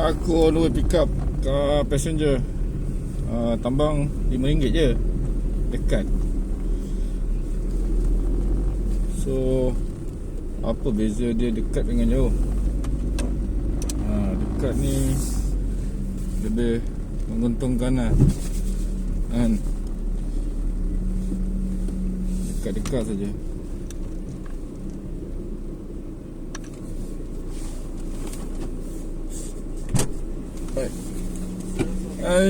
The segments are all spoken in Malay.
Aku on the way pick up passenger. Tambang RM5 je. Dekat. So apa beza dia dekat dengan jauh? Dekat ni lebih menguntungkan lah kan? Dekat-dekat saja. Hai. Hai.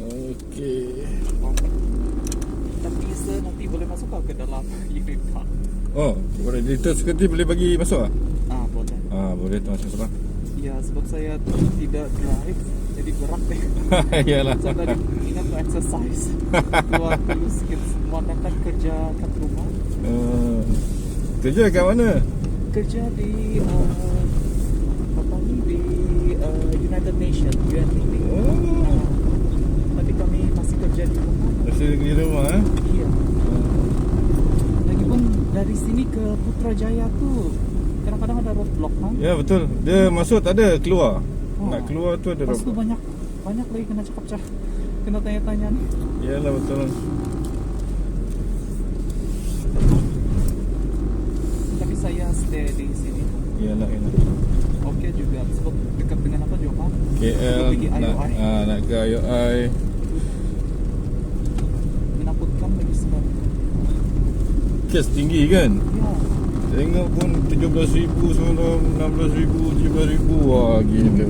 Okey. Tapi sir, nanti boleh masuk ke dalam unit park? Oh, boleh. Director security boleh bagi masuk ah? Boleh. Boleh tu masuk sebelah. Ya, sebab saya tidak drive, jadi berat deh. Yalah. Saya tadi ingat untuk exercise. Keluar dulu sikit. Mau datang kerja kat rumah. Kerja kat mana? Kerja di apa ni, di United Nations, UN meeting. Tapi kami masih kerja di rumah. Masih di rumah Iya. Lagipun dari sini ke Putrajaya tu kadang-kadang ada roadblock kan? Ya betul. Dia masuk tak ada, keluar. Nak keluar tu ada Lepas tu roadblock. banyak lagi kena cakap kena tanya-tanya ni. Yalah betul. Tapi saya stay di sini. Yalah. Okey juga sebab dekat dengan apa Johor? KL Pergi IOI. nak ke IOI. Menakutkan lagi sekali. Kes tinggi kan? Ya. Tengok pun 17,000 semalam, 16,000, 17,000. Wah gila.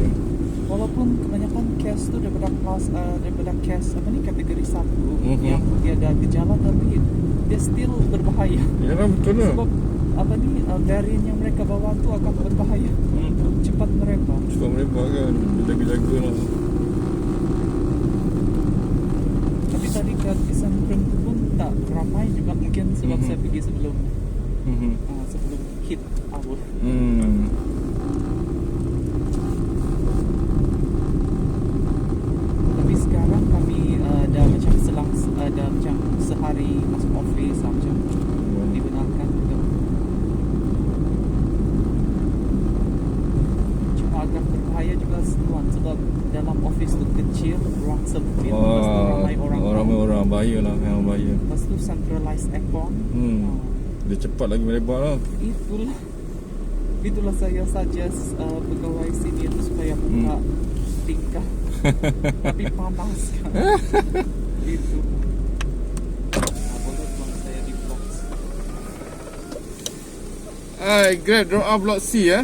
Walaupun kebanyakan case tu daripada case apa ni kategori 1 yang dia ada gejala tapi dia still berbahaya. Yalah betul lah. Sebab apa ni varian yang mereka bawa tu akan berbahaya. Cepat merebak. Cepat merebak kan. Jaga-jaga lah. Tapi tadi ke Kisantren tu pun tak ramai juga mungkin sebab saya pergi sebelum sebelum hit hour. Tapi sekarang kami dah macam dah macam sehari masuk office macam dibenarkan gitu. Cuma agak berbahaya juga tuan sebab dalam office tu kecil, ruang sempit, lepas tu ramai orang. Bahaya lah, memang bahaya. Lepas tu centralized aircon. Dia cepat lagi merebak lah. Itulah saya suggest pegawai sini tu supaya buka tingkah. Tapi panas kan. Itu. Boleh tuan saya di blok. Grab drop off block C ya.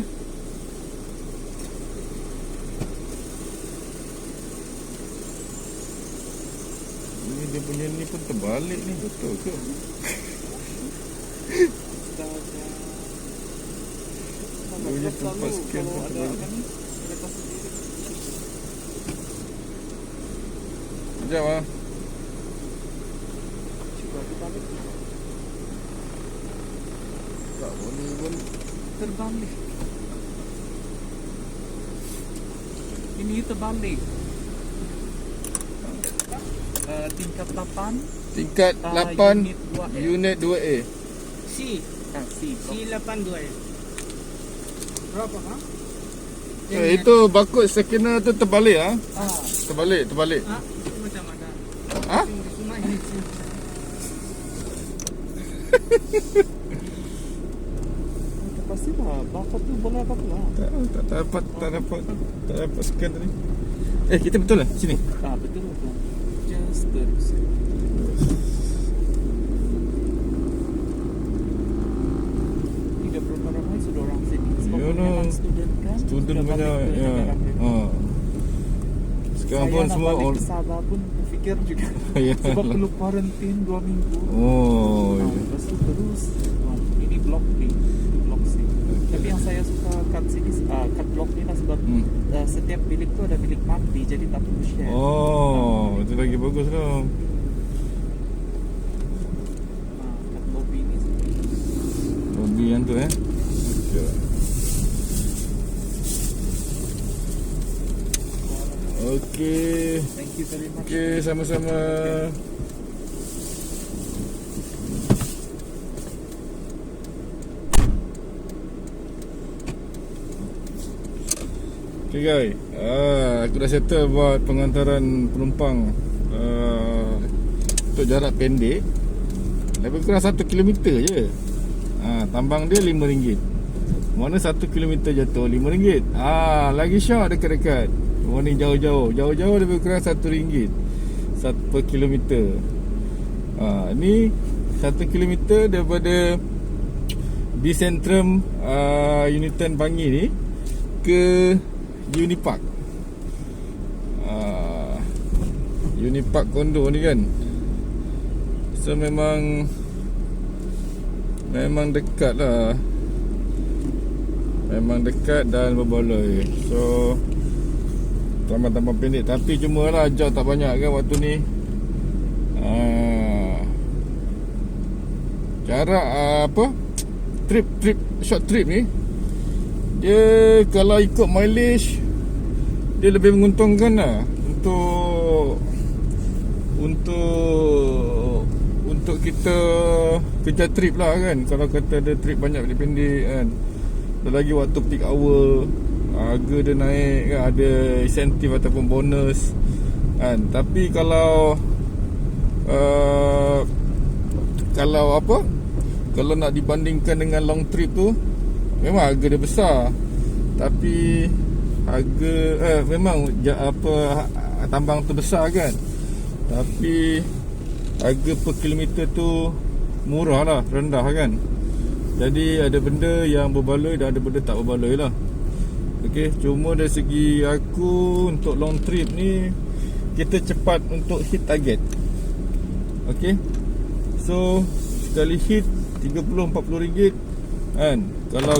Ini dia punya ni pun terbalik ni, betul ke? Dia punya tempat scan pun terbalik. Sekejap lah. Cuba dibalik. Tak boleh pun. Terbalik. Ini terbalik. Tingkat 8. Tingkat 8 unit 2A. C. C82 ya. Berapa ha? Itu bakut sekina tu terbalik ah. Terbalik. Ha? Itu macam mana? Ha? Di sungai ini. Pasti lah bakut tu boleh apa pula. Tak dapat scan tadi. Kita betul lah sini. Betul lah tuan. Just terus. Tidak berapa ramai sudah orang sini. Sebab memang student kan. Student sudah banyak balik ke ya. negara mereka. Sekarang Saya pun nak semua balik ke Sabah pun berfikir juga. Yalah. Sebab perlu quarantine 2 minggu. Lepas tu terus ini blok B, blok C. Tapi yang saya suka kat sini, kat blok ni lah sebab setiap bilik tu ada bilik mandi, jadi tak perlu share. Itu lagi bagus lah. Kat lobby ni Lobby yang tu Okey. Thank you very much. Okey, sama-sama. Okay guys, aku dah settle buat pengantaran penumpang untuk jarak pendek, lebih kurang 1 kilometer je. Tambang dia RM5. Mana 1 kilometer jatuh RM5. Lagi syok dekat-dekat. Mana jauh-jauh. Jauh-jauh lebih kurang RM1 per kilometer. Ni 1 kilometer daripada Bicentrum Uniton Bangi ni ke Unipark. Unipark kondo ni kan. So memang dekat lah. Memang dekat dan berbaloi. So tambah-tambah pendek. Tapi cuma lah jauh tak banyak kan waktu ni. Jarak short trip ni, dia kalau ikut mileage, dia lebih menguntungkan lah untuk kita kejar trip lah kan. Kalau kata ada trip banyak pendek kan, dan lagi waktu peak hour, harga dia naik kan, ada insentif ataupun bonus kan. Tapi kalau kalau nak dibandingkan dengan long trip tu, memang harga dia besar. Tapi harga memang tambang tu besar kan. Tapi harga per kilometer tu murah lah, rendah kan. Jadi ada benda yang berbaloi dan ada benda tak berbaloi lah. Okay, cuma dari segi aku, untuk long trip ni kita cepat untuk hit target. Okay, so sekali hit RM30-40 kan. Kalau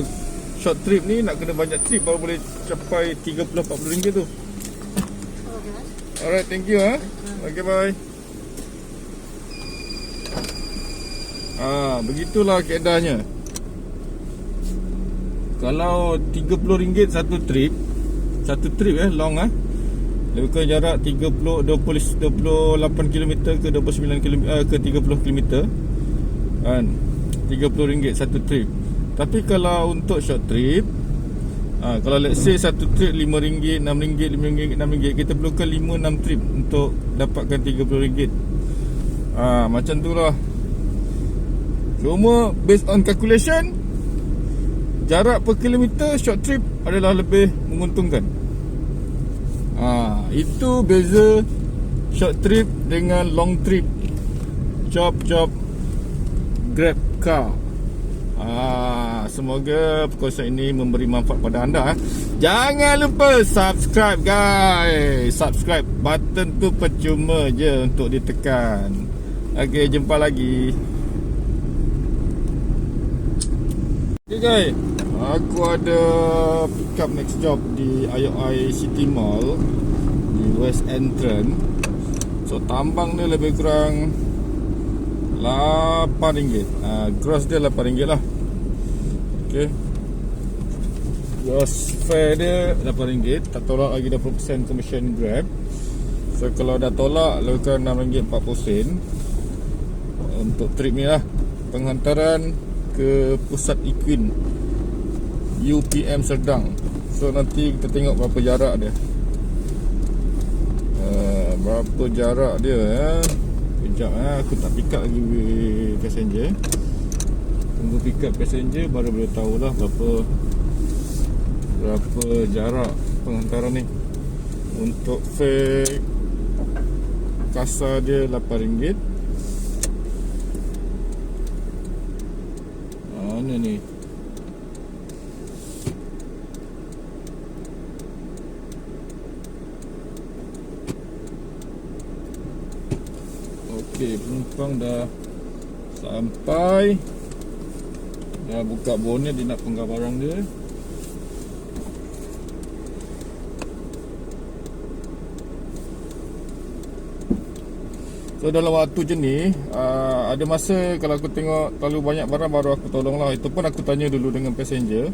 short trip ni nak kena banyak trip baru boleh capai RM30-40 tu. Alright, thank you. Okay, bye. Begitulah keadaannya. Kalau RM30 satu trip long lebih kurang jarak 28 km ke 29 km ke 30 km kan, RM30 satu trip. Tapi kalau untuk short trip, kalau let's say satu trip RM5, RM6, RM6, kita perlukan 5-6 trip untuk dapatkan RM30. Macam tu lah. Cuma based on calculation, jarak per kilometer short trip adalah lebih menguntungkan. Itu beza short trip dengan long trip. Job Grab car. Semoga perkongsian ini memberi manfaat pada anda. Jangan lupa subscribe guys. Subscribe, button tu percuma je untuk ditekan. Okay, jumpa lagi. Okay guys, aku ada pick up next job di IOI City Mall di West Entrance. So tambang dia lebih kurang RM8. Gross dia RM8 lah. Okay, gross fare dia RM8. Tak tolak lagi 20% commission Grab. So kalau dah tolak lebih kurang RM6.40 untuk trip ni lah. Penghantaran ke pusat Equine UPM Serdang. So nanti kita tengok berapa jarak dia. Berapa jarak dia Sekejap aku tak pick up lagi passenger. Tunggu pick up passenger baru boleh tahulah berapa jarak penghantaran ni. Untuk fare kasar dia RM8. Mana ni? Okey, penumpang dah sampai. Dah buka bonet, dia nak penggal barang dia. So dalam waktu je ni, ada masa kalau aku tengok terlalu banyak barang baru aku tolong lah. Itu pun aku tanya dulu dengan passenger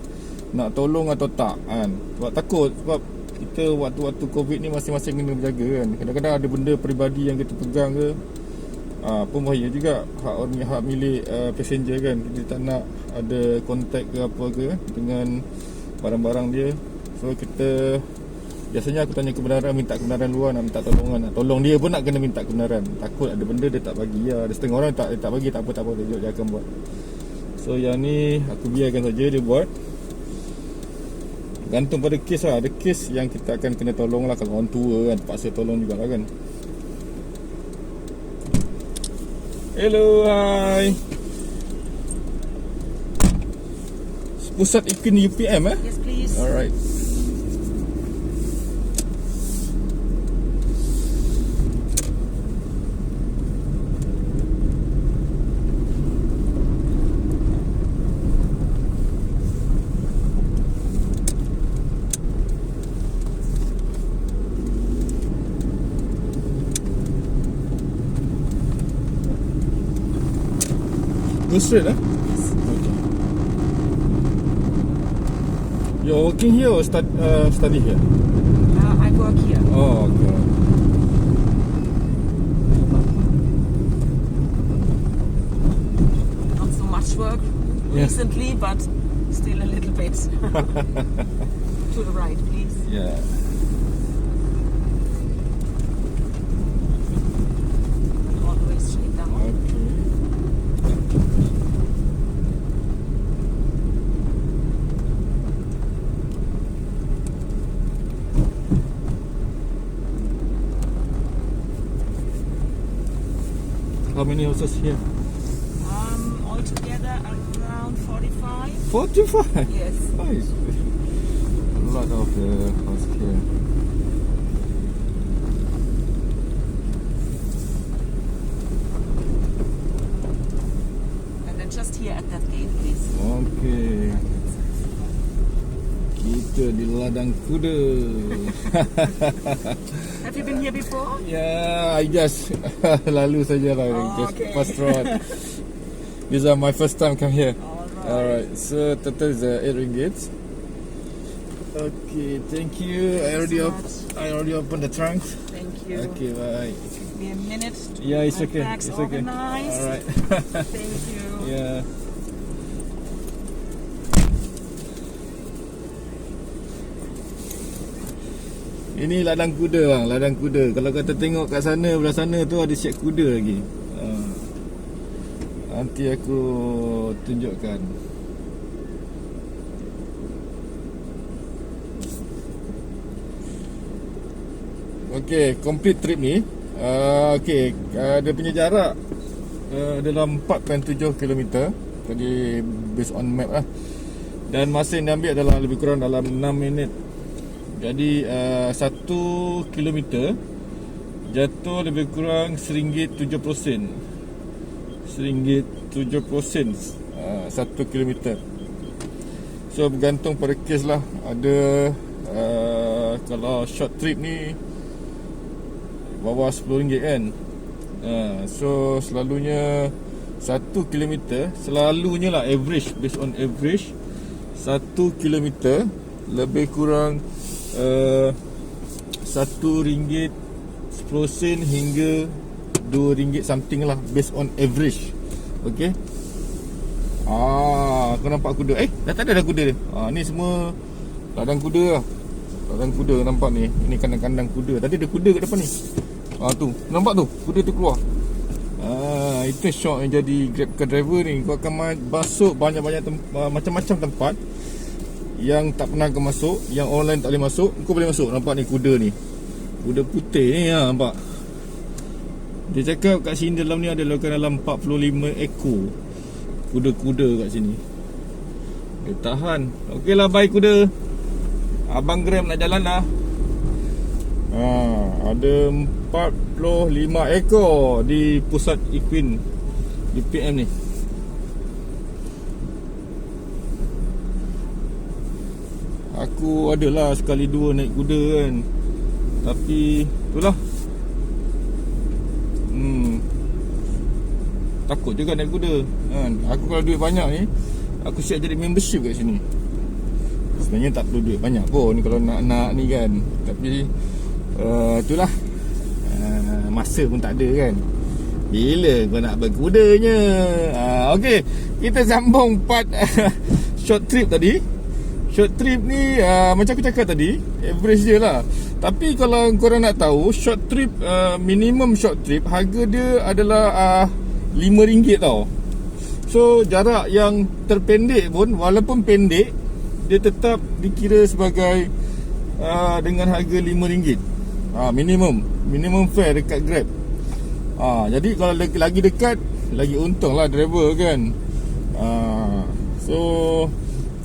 nak tolong atau tak kan. Sebab takut, sebab kita waktu-waktu COVID ni masing-masing kena berjaga kan. Kadang-kadang ada benda peribadi yang kita pegang ke, pun bahaya juga. Hak milik passenger kan. Dia tak nak ada kontak ke apa ke dengan barang-barang dia. So kita Biasanya aku tanya kebenaran, minta kebenaran luar, nak minta tolongan, nak tolong dia pun nak kena minta kebenaran. Takut ada benda dia tak bagi. Ya, ada setengah orang tak bagi, tak apa, dia akan buat. So yang ni aku biarkan saja dia buat. Gantung pada kes lah. Ada kes yang kita akan kena tolong lah. Kalau orang tua kan, terpaksa tolong jugalah kan. Hello, hi. Pusat Equin UPM eh? Yes, please. Alright. Go straight eh? Okay. You're working here or study here? I work here. Oh, okay. Not so much work Yeah. recently, but still a little bit. To the right, please. Yeah. All the way straight down. Okay. How many houses here? Altogether around 45. 45. Yes. Nice. A lot of the house here. And then just here at that gate, please. Okay. Kita di ladang kuda. Have you been here before? Yeah, I just lalu saja lah. Oh, Just okay. pass road. These are my first time come here. Alright. Alright, so total is 8 ringgit. Okay, thank you. I already opened the trunk. Thank you. Okay, bye. Give me a minute to Yeah, get it's my okay. bags It's okay. organized. Alright. Thank you. Yeah. Ini ladang kuda bang, ladang kuda. Kalau kata tengok kat sana, belah sana tu ada siap kuda lagi. Nanti aku tunjukkan. Okay, complete trip ni. Okay, dia punya jarak dalam 4.7 km. Jadi based on map lah. Dan masa yang diambil adalah lebih kurang dalam 6 minit. Jadi 1 km jatuh lebih kurang RM1.70. RM1.70 1 km. So bergantung pada kes lah. Ada kalau short trip ni bawah RM10 kan. So selalunya 1 km, selalunya lah average, based on average 1 km lebih kurang RM1.10 hingga RM2 something lah, based on average. Okay. Aku nampak kuda. Dah tak ada dah kuda dia. Ni semua ladang kuda lah. Ladang kuda nampak ni. Ini kandang-kandang kuda. Tadi ada kuda kat depan ni. Tu, nampak tu, kuda tu keluar. Itu shock yang jadi Grab car driver ni. Kau akan masuk banyak-banyak macam-macam tempat yang tak pernah kau masuk, yang online tak boleh masuk, kau boleh masuk. Nampak ni kuda ni, kuda putih ni nampak. Dia cakap kat sini dalam ni ada dalam 45 ekor kuda-kuda kat sini. Dia tahan. Okey lah, bye kuda. Abang Grab nak jalan lah. Ada 45 ekor di pusat Equin di PM ni. Aku adalah sekali dua naik kuda kan, tapi itulah takut juga naik kuda kan. Aku kalau duit banyak ni, aku siap jadi membership kat sini. Sebenarnya tak perlu duit banyak pun kalau nak ni kan. Tapi itulah, masa pun tak ada kan. Bila kau nak berkudanya. Okay, kita sambung part short trip tadi. short trip ni macam aku cakap tadi, average je lah. Tapi kalau korang nak tahu, short trip, minimum short trip, harga dia adalah RM5 tau. So jarak yang terpendek pun, walaupun pendek, dia tetap dikira sebagai dengan harga RM5. Minimum fare dekat Grab. Jadi kalau lagi dekat, lagi untung lah driver kan. So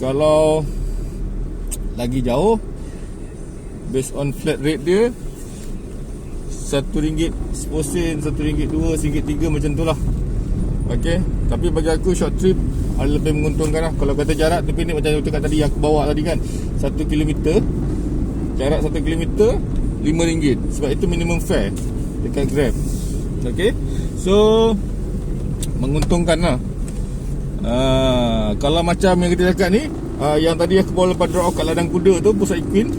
kalau lagi jauh, based on flat rate dia, RM1 10 sen, RM1 2, RM3 macam tu lah. Okay. Tapi bagi aku short trip lebih menguntungkan lah. Kalau kata jarak terpendek macam aku cakap tadi, yang aku bawa tadi kan, 1 km, jarak 1 km RM5. Sebab itu minimum fare dekat Grab. Okay. So menguntungkan lah. Kalau macam yang kita cakap ni, yang tadi aku bawa lepas drop off kat ladang kuda tu, Pusat Equine,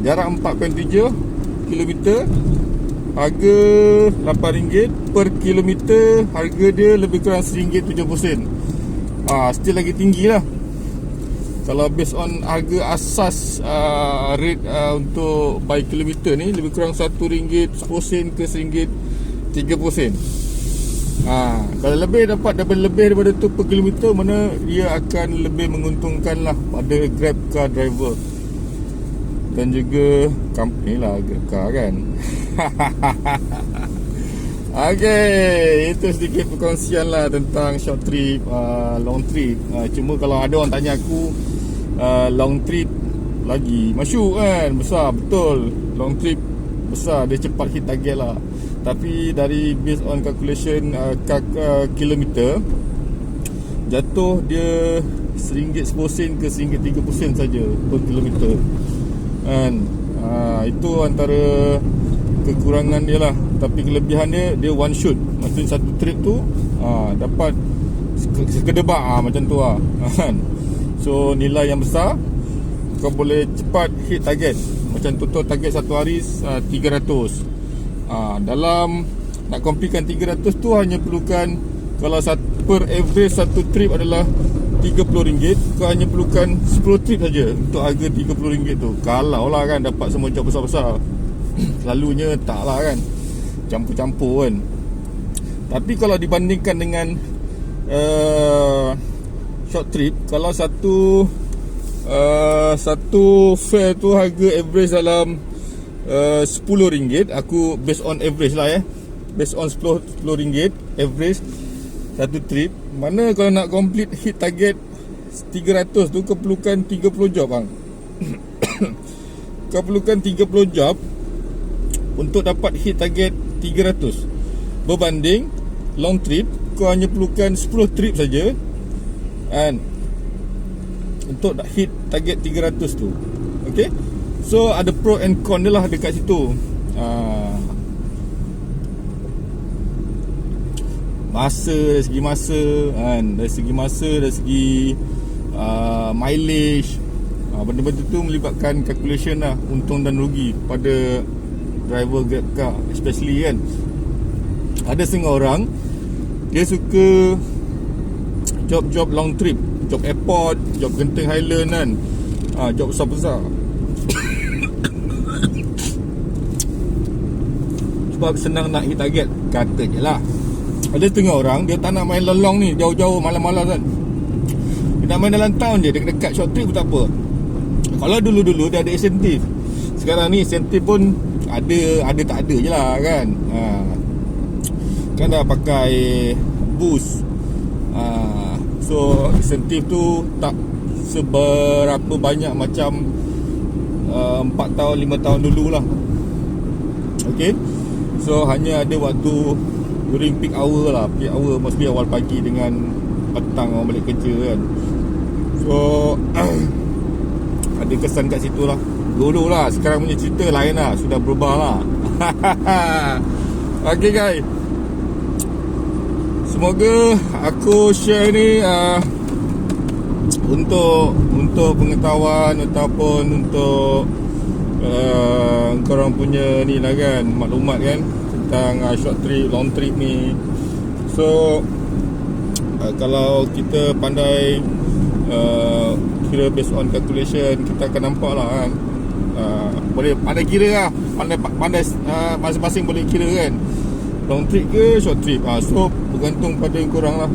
jarak 4.7 km, harga RM8 per kilometer. Harga dia lebih kurang RM1.70. Still lagi tinggi lah. Kalau based on harga asas rate untuk by kilometer ni, lebih kurang RM1.10 ke RM1.30. Kalau lebih dapat lebih daripada tu per kilometer, mana dia akan lebih menguntungkan lah pada Grab car driver dan juga company lah Grab car kan. Okay, itu sedikit perkongsian lah tentang short trip, long trip. Cuma kalau ada orang tanya aku, long trip lagi masyuk kan, besar, betul. Long trip besar, dia cepat hit target lah. Tapi dari based on calculation kilometer, jatuh dia RM1.10 ke RM1.30 saja per kilometer kan. Itu antara kekurangan dia lah. Tapi kelebihan dia one shot. Maksudnya satu trip tu dapat sekedebak macam tu lah kan. So nilai yang besar, kau boleh cepat hit target. Macam total target satu hari 300. Dalam nak completekan 300 tu hanya perlukan, kalau per average satu trip adalah RM30, kau hanya perlukan 10 trip saja untuk harga RM30 tu. Kalau lah kan dapat semua job besar-besar. Selalunya tak lah kan, campur-campur kan. Tapi kalau dibandingkan dengan short trip, kalau satu fare tu harga average dalam RM10, aku based on average lah based on RM10 average satu trip. Mana kalau nak complete hit target 300 tu, kau perlukan 30 job bang. Kau perlukan 30 job untuk dapat hit target 300. Berbanding long trip, kau hanya perlukan 10 trip saja kan, untuk hit target 300 tu. Okay. So ada pro and con dia lah dekat situ. Masa, dari segi masa kan, dari segi masa, dari segi mileage, benda-benda tu melibatkan calculation lah, untung dan rugi pada driver Grab car, especially kan. Ada setengah orang dia suka job-job long trip, job airport, job Genting Highland kan, job besar-besar. Sebab senang nak hit target, kata je lah. Ada setengah orang dia tak nak main long ni, jauh-jauh malam-malam kan. Dia nak main dalam town je, dekat-dekat short trip pun tak apa. Kalau dulu-dulu dia ada insentif, sekarang ni insentif pun ada tak ada je lah kan. Kan dah pakai boost. So insentif tu tak seberapa banyak macam 4 tahun 5 tahun dulu lah. Okay. So hanya ada waktu during peak hour lah. Peak hour mostly awal pagi dengan petang orang balik kerja kan. So ada kesan kat situ lah. Dulu lah, sekarang punya cerita lain lah, sudah berubah lah. Okay guys, semoga aku share ni untuk pengetahuan ataupun untuk korang punya ni lah kan, maklumat kan tentang short trip, long trip ni. So kalau kita pandai Kira based on calculation, kita akan nampak lah kan. Boleh pandai kira lah, pandai masing-masing boleh kira kan, long trip ke short trip. So bergantung pada korang lah.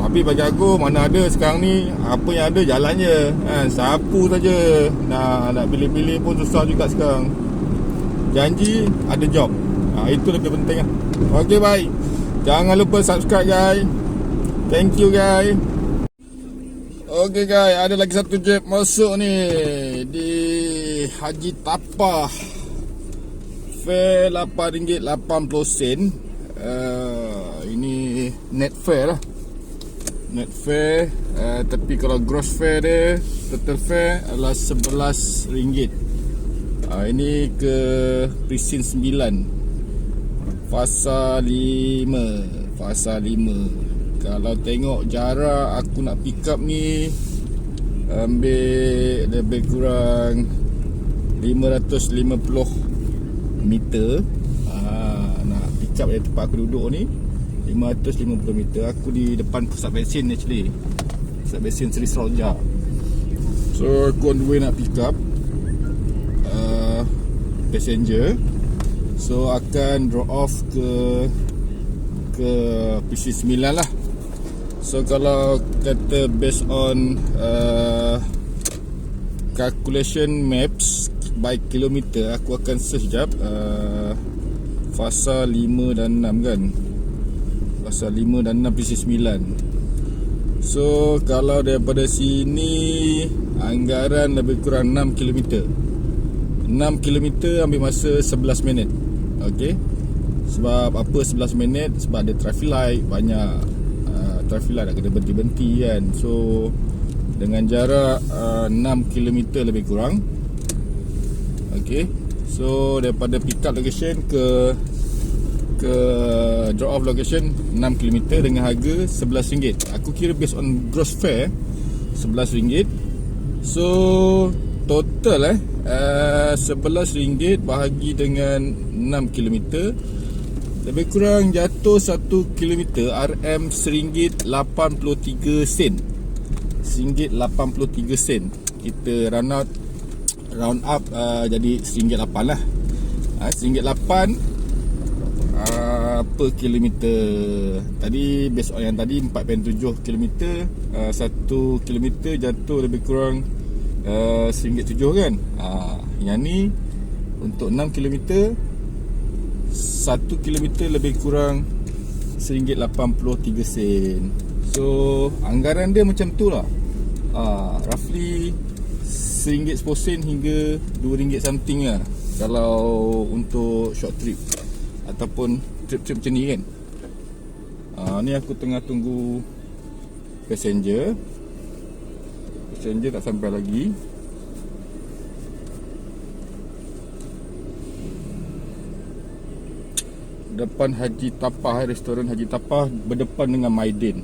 Tapi bagi aku, mana ada sekarang ni, apa yang ada jalan je kan. Sapu saja. Nak pilih-pilih pun susah juga sekarang. Janji ada job. Itu lebih penting lah. Okay, baik. Jangan lupa subscribe guys. Thank you guys. Okay guys, ada lagi satu jeb masuk ni di Haji Tapah. Fare RM8.80. Ini net fare lah. Net fare, tapi kalau gross fare dia, total fare adalah RM11. Ini ke Presin 9 Fasa 5. Kalau tengok jarak aku nak pick up ni, ambil lebih kurang 550 meter. Nak pick up dari tempat aku duduk ni 550 meter. Aku di depan pusat vaksin actually, pusat vaksin Seri Sroja. So aku on the way nak pick up passenger. So akan drop off ke PC 9 lah. So kalau kata based on calculation maps by kilometer, aku akan search jap fasa 5 dan 6 kan. Fasa 5 dan 6 PC 9. So kalau daripada sini anggaran lebih kurang 6 km. 6 km ambil masa 11 minit. Okey. Sebab apa 11 minit? Sebab ada traffic light, banyak traffic light nak kena berhenti-berhenti kan. So dengan jarak 6 km lebih kurang. Okey. So daripada pick up location ke drop off location 6 km dengan harga RM11. Aku kira based on gross fare RM11. So total RM11 bahagi dengan 6 km, lebih kurang jatuh 1 km RM RM1.83. RM1.83. Kita round up jadi RM1.8 lah. RM1.8 per kilometer. Tadi based on yang tadi 4.7 km, 1 km jatuh lebih kurang RM1.7 kan. Yang ni untuk 6 km, 1 km lebih kurang RM1.83. So anggaran dia macam tu lah, roughly RM1.10 hingga RM2 something lah kalau untuk short trip ataupun trip-trip macam ni kan. Ni aku tengah tunggu passenger tak sampai lagi. Depan Haji Tapah, restoran Haji Tapah berdepan dengan Maidin.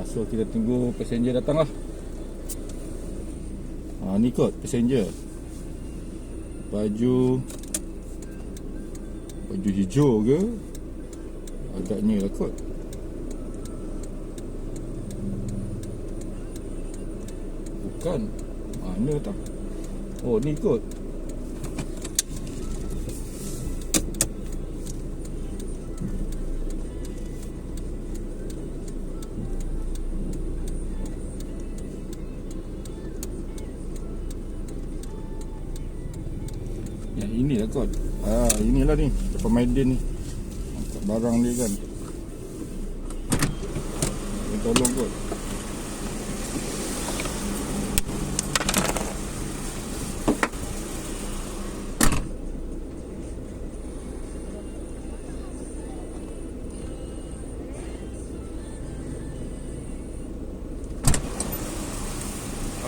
So kita tunggu passenger datang lah. Ni kot passenger, baju hijau ke, agaknya lah kot. Bukan, mana tak? Oh ni kot. Yang inilah kot. Inilah ni pemaiden ni, angkat barang dia kan. Tolong kot.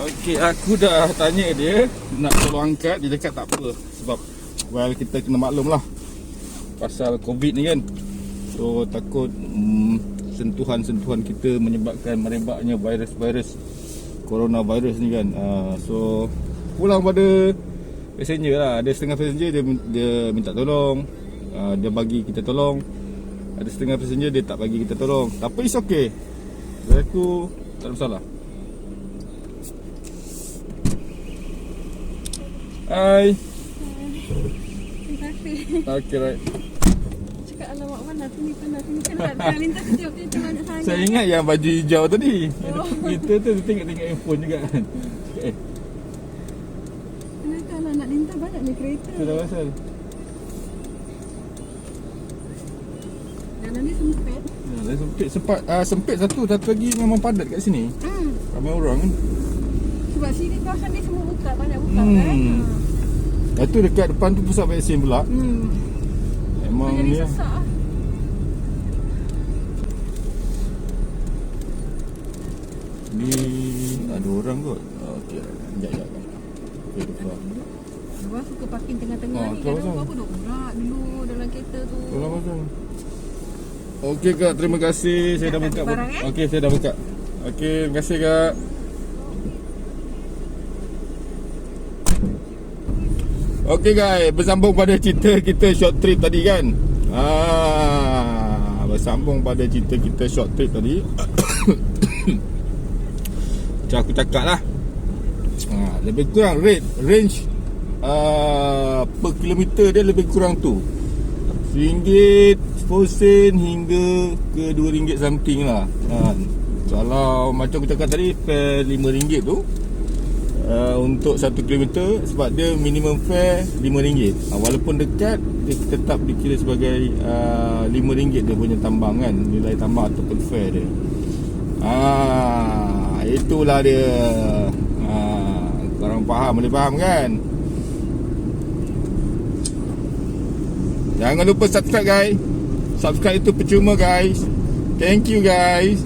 Okey, aku dah tanya dia nak tolong angkat. Dia cakap tak apa, sebab kita kena maklum lah pasal COVID ni kan. So takut sentuhan-sentuhan kita menyebabkan merebaknya virus coronavirus ni kan. So pulang pada passenger lah. Ada setengah passenger dia minta tolong, dia bagi kita tolong. Ada setengah passenger dia tak bagi kita tolong. Tapi it's okay. Jadi aku Tak ada masalah. Hai. Terima kasih. Okay, right. Cakap alamak mana sini panas sini kan nak minta tengok macam mana sangat. Saya ingat yang baju hijau tadi. Kita tu tengok handphone juga kan. Kenapa lah nak lintas banyak ni kereta. Sudah pasal. Jalan ni sempit. Ya, sempit sempit satu lagi memang padat kat sini. Ramai orang kan. Sebab sini kawasan ni semua buka, banyak buka Hmm. kan. Itu dekat depan tu pusat vaksin pula. Memang Jadi ni. sesak lah. Ni ada orang kot. Okey, sekejap. Okey, depan. Luar suka parking tengah-tengah Ah, ni. tu Kadang pasal. apa duk berat dulu dalam kereta tu. Tolong pasang. Okey kak, terima kasih. Saya dah buka. Barang, eh? Okey, saya dah buka. Okey, terima kasih kak. Okey guys, bersambung pada cerita kita short trip tadi kan. Bersambung pada cerita kita short trip tadi. Macam aku cakap lah, lebih kurang range per kilometer dia lebih kurang tu RM1, 10 sen hingga ke RM2 something lah. Kalau macam aku cakap tadi, fare RM5 tu untuk 1 kilometer, sebab dia minimum fare RM5. Walaupun dekat, dia tetap dikira sebagai RM5 dia punya tambang kan, nilai tambang ataupun fare dia. Itulah dia. Korang faham, boleh faham kan? Jangan lupa subscribe guys. Subscribe itu percuma guys. Thank you guys.